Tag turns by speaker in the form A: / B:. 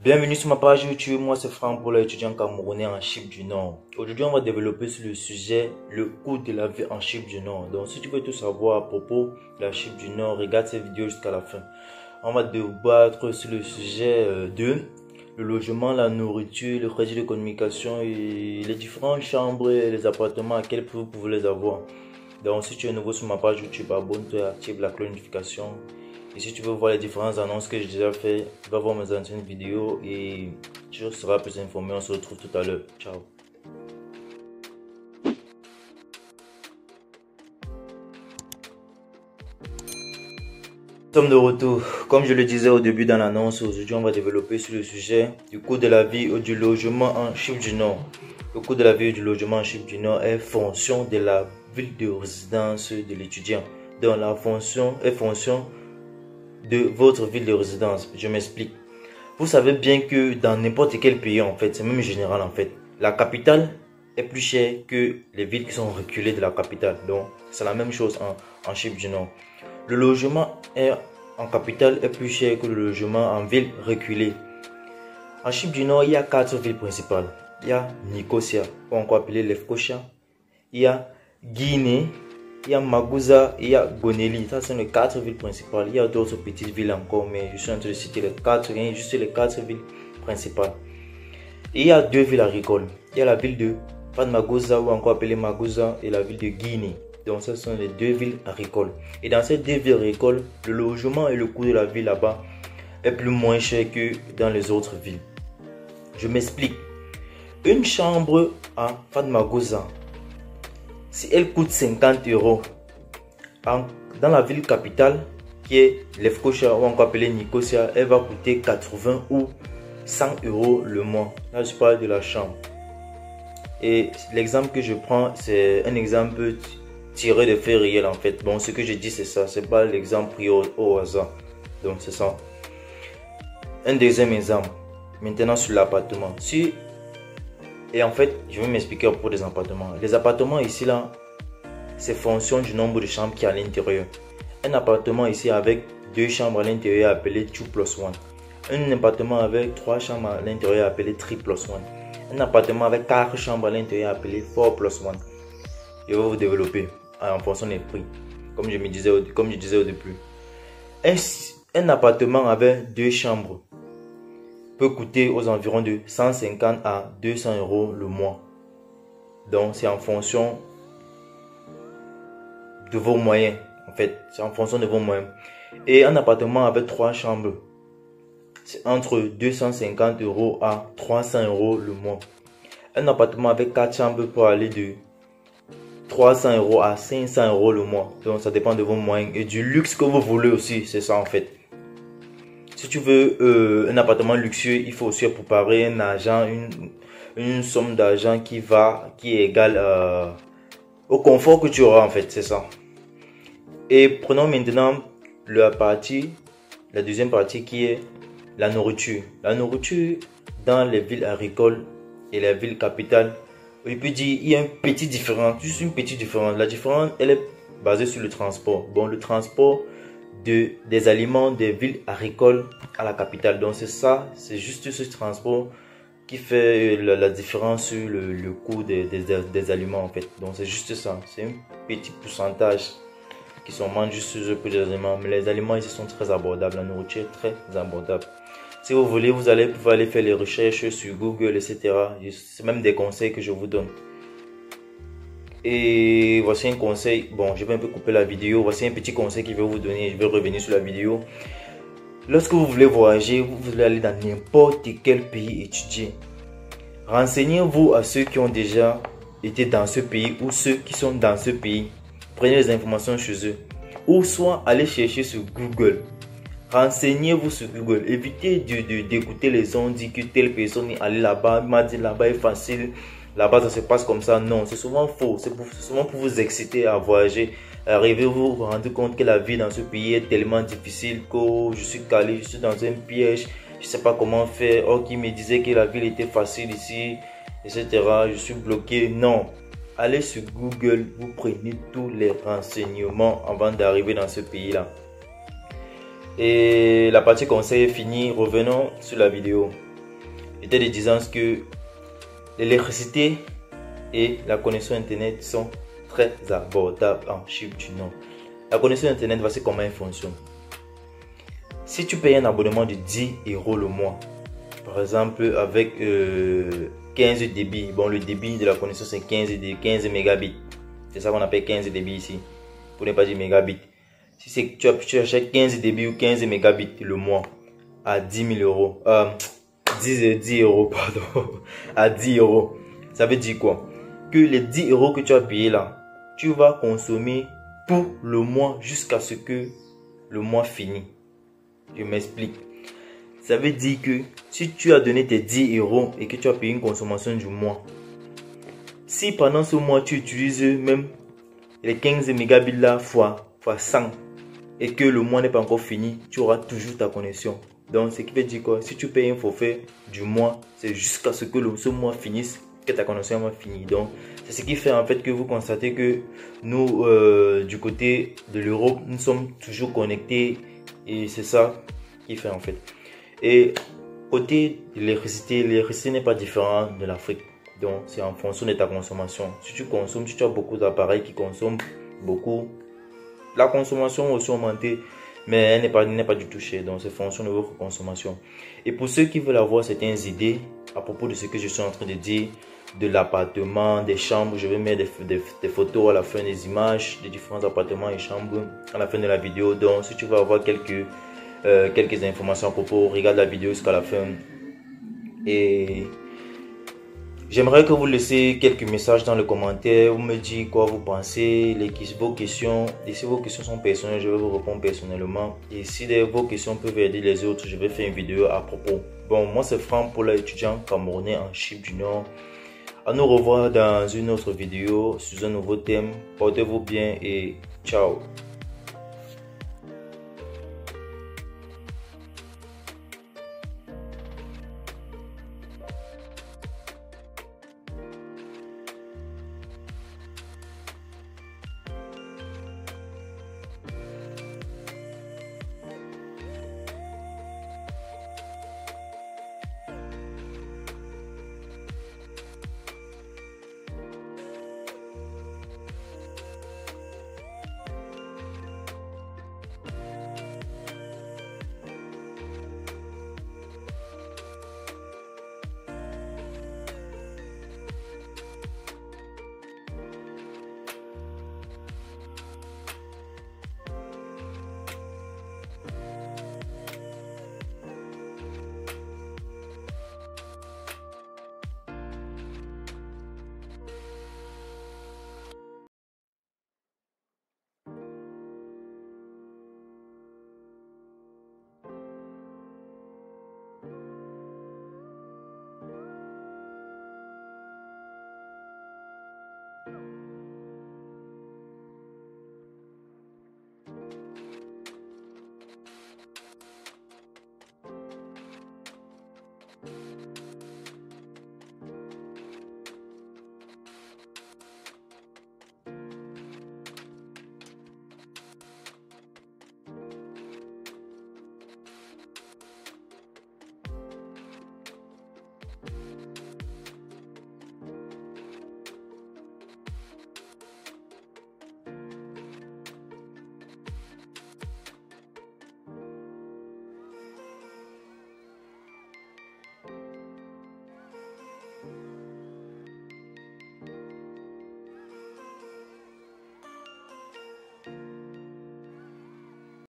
A: Bienvenue sur ma page YouTube, moi c'est Franck pour l'étudiant camerounais en Chypre du Nord. Aujourd'hui on va développer sur le sujet le coût de la vie en Chypre du Nord. Donc si tu veux tout savoir à propos de la Chypre du Nord, regarde cette vidéo jusqu'à la fin. On va débattre sur le sujet de le logement, la nourriture, le crédit de communication et les différentes chambres et les appartements à quel prix vous pouvez les avoir. Donc si tu es nouveau sur ma page YouTube, abonne-toi et active la cloche de notification. Et si tu veux voir les différentes annonces que j'ai déjà fait, va voir mes anciennes vidéos et tu seras plus informé. On se retrouve tout à l'heure. Ciao. Nous sommes de retour. Comme je le disais au début dans l'annonce, aujourd'hui on va développer sur le sujet du coût de la vie ou du logement en Chypre du Nord. Le coût de la vie ou du logement en Chypre du Nord est fonction de la ville de résidence de l'étudiant. Donc la fonction est fonction de votre ville de résidence. Je m'explique. Vous savez bien que dans n'importe quel pays en fait, c'est même général en fait, la capitale est plus chère que les villes qui sont reculées de la capitale. Donc c'est la même chose en Chypre du Nord. Le logement en capitale est plus cher que le logement en ville reculée. En Chypre du Nord, il y a 4 villes principales. Il y a Nicosia, ou encore appelé Lefkocha. Il y a Guinée. Il y a Magouza, il y a Goneli. Ça, sont les 4 villes principales. Il y a d'autres petites villes encore, mais je suis en train de citer les 4, juste les 4 villes principales. Et il y a 2 villes agricoles. Il y a la ville de Fatmagouza, ou encore appelée Magouza, et la ville de Guinée. Donc, ce sont les 2 villes agricoles. Et dans ces 2 villes agricoles, le logement et le coût de la vie là-bas est plus moins cher que dans les autres villes. Je m'explique. Une chambre à Fatmagouza, si elle coûte 50 €, dans la ville capitale qui est Lefkocha ou encore appelée Nicosia, elle va coûter 80 ou 100 € le mois. Là, je parle de la chambre. Et l'exemple que je prends, c'est un exemple tiré de faits réels en fait. Bon, ce que je dis, c'est ça. C'est pas l'exemple pris au hasard. Donc, c'est ça. Un deuxième exemple. Maintenant, sur l'appartement. Et en fait, je vais m'expliquer pour des appartements. Les appartements ici, là, c'est fonction du nombre de chambres qui est à l'intérieur. Un appartement ici avec 2 chambres à l'intérieur appelé 2+1. Un appartement avec 3 chambres à l'intérieur appelé 3+1. Un appartement avec 4 chambres à l'intérieur appelé 4+1. Je vais vous développer en fonction des prix. Comme je disais au début. Un appartement avec 2 chambres peut coûter aux environs de 150 à 200 € le mois. Donc c'est en fonction de vos moyens. En fait, c'est en fonction de vos moyens. Et un appartement avec 3 chambres, c'est entre 250 € à 300 € le mois. Un appartement avec 4 chambres peut aller de 300 € à 500 € le mois. Donc ça dépend de vos moyens et du luxe que vous voulez aussi. C'est ça en fait. Si tu veux un appartement luxueux, il faut aussi préparer un argent, une somme d'argent qui est égale au confort que tu auras en fait, c'est ça. Et prenons maintenant la deuxième partie qui est la nourriture. La nourriture dans les villes agricoles et les villes capitales, je peux dire il y a une petite différence, juste une petite différence. La différence, elle est basée sur le transport. Bon, le transport des aliments des villes agricoles à la capitale. Donc c'est ça, c'est juste ce transport qui fait la différence sur le coût des aliments en fait. Donc c'est juste ça, c'est un petit pourcentage qui sont mandés juste sur le prix des aliments. Mais les aliments ici sont très abordables, la nourriture est très abordable. Si vous voulez, vous allez pouvoir aller faire les recherches sur Google, etc. C'est même des conseils que je vous donne. Et voici un conseil, bon je vais un peu couper la vidéo, voici un petit conseil que je vais vous donner, je vais revenir sur la vidéo. Lorsque vous voulez voyager, vous voulez aller dans n'importe quel pays étudier, renseignez-vous à ceux qui ont déjà été dans ce pays ou ceux qui sont dans ce pays. Prenez les informations chez eux ou soit allez chercher sur Google. Renseignez-vous sur Google, évitez d'écouter les gens dire que telle personne est allée là-bas, m'a dit là-bas est facile. Là-bas, ça se passe comme ça. Non, c'est souvent faux. C'est souvent pour vous exciter à voyager. Arrivez-vous vous rendre compte que la vie dans ce pays est tellement difficile que je suis calé, je suis dans un piège. Je ne sais pas comment faire. Oh, qui me disait que la ville était facile ici, etc. Je suis bloqué. Non. Allez sur Google, vous prenez tous les renseignements avant d'arriver dans ce pays-là. Et la partie conseil est finie. Revenons sur la vidéo. J'étais de disant que l'électricité et la connexion internet sont très abordables en Chypre du Nord. La connexion internet, voici comment elle fonctionne. Si tu payes un abonnement de 10 € le mois, par exemple avec 15 débits, bon le débit de la connexion c'est 15 mégabits, c'est ça qu'on appelle 15 débits ici, pour ne pas dire mégabits. Si tu achètes 15 débits ou 15 mégabits le mois à 10 000 €, 10 euros pardon, à 10 €, ça veut dire quoi? Que les 10 € que tu as payé là, tu vas consommer pour le mois jusqu'à ce que le mois finisse. Je m'explique. Ça veut dire que si tu as donné tes 10 € et que tu as payé une consommation du mois, si pendant ce mois tu utilises même les 15 mégabits là fois 100 et que le mois n'est pas encore fini, tu auras toujours ta connexion. Donc ce qui veut dire quoi? Si tu payes un forfait du mois, c'est jusqu'à ce que ce mois finisse que ta connexion va finir. Donc c'est ce qui fait en fait que vous constatez que nous du côté de l'Europe, nous sommes toujours connectés et c'est ça qui fait en fait. Et côté de l'électricité n'est pas différent de l'Afrique. Donc c'est en fonction de ta consommation. Si tu consommes, si tu as beaucoup d'appareils qui consomment beaucoup, la consommation va aussi augmenter, mais elle n'est pas du tout chère. Donc c'est fonction de votre consommation. Et pour ceux qui veulent avoir certaines idées à propos de ce que je suis en train de dire, de l'appartement, des chambres, je vais mettre des photos à la fin, des images des différents appartements et chambres à la fin de la vidéo. Donc si tu veux avoir quelques informations à propos, regarde la vidéo jusqu'à la fin. Et j'aimerais que vous laissiez quelques messages dans les commentaires, vous me dites quoi vous pensez, vos questions. Et si vos questions sont personnelles, je vais vous répondre personnellement. Et si vos questions peuvent aider les autres, je vais faire une vidéo à propos. Bon, moi c'est Franck Paula, étudiant camerounais en Chypre du Nord. À nous revoir dans une autre vidéo sur un nouveau thème. Portez-vous bien et ciao.